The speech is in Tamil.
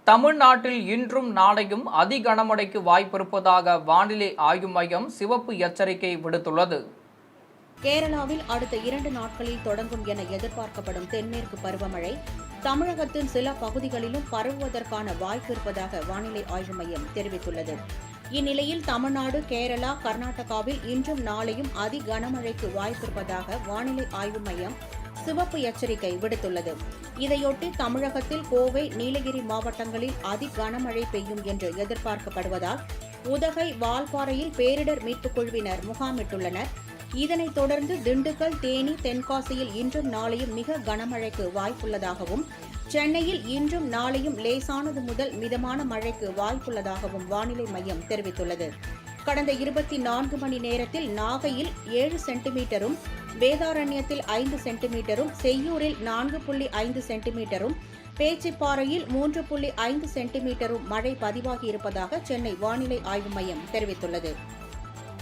தமிழ்நாட்டில் இன்றும் நாளையும் அதி கனமழைக்கு வாய்ப்பிருப்பதாக வானிலை ஆய்வு மையம் சிவப்பு எச்சரிக்கை விடுத்துள்ளது. கேரளாவில் அடுத்த 2 நாட்களில் தொடங்கும் என எதிர்பார்க்கப்படும் தென்மேற்கு பருவமழை தமிழகத்தின் சில பகுதிகளிலும் பரவுவதற்கான வாய்ப்பு இருப்பதாக வானிலை ஆய்வு மையம் தெரிவித்துள்ளது. இந்நிலையில் தமிழ்நாடு, கேரளா, கர்நாடகாவில் இன்றும் நாளையும் அதி கனமழைக்கு வாய்ப்பிருப்பதாக வானிலை ஆய்வு மையம் சிவப்பு எச்சரிக்கை விடுத்துள்ளது. இதையொட்டி தமிழகத்தில் கோவை, நீலகிரி மாவட்டங்களில் அதி கனமழை பெய்யும் என்று எதிர்பார்க்கப்படுவதால் உதகை, வால்பாறையில் பேரிடர் மீட்புக் குழுவினர் முகாமிட்டுள்ளனர். இதனைத் தொடர்ந்து திண்டுக்கல், தேனி, தென்காசியில் இன்றும் நாளையும் மிக கனமழைக்கு வாய்ப்புள்ளதாகவும், சென்னையில் இன்றும் நாளையும் லேசானது முதல் மிதமான மழைக்கு வாய்ப்புள்ளதாகவும் வானிலை மையம் தெரிவித்துள்ளது. கடந்த 24 மணி நேரத்தில் நாகையில் 7 சென்டிமீட்டரும், வேதாரண்யத்தில் 5 சென்டிமீட்டரும், செய்யூரில் 4.5 சென்டிமீட்டரும், பேச்சிப்பாறையில் 3.5 சென்டிமீட்டரும் மழை பதிவாகியிருப்பதாக சென்னை வானிலை ஆய்வு மையம் தெரிவித்துள்ளது.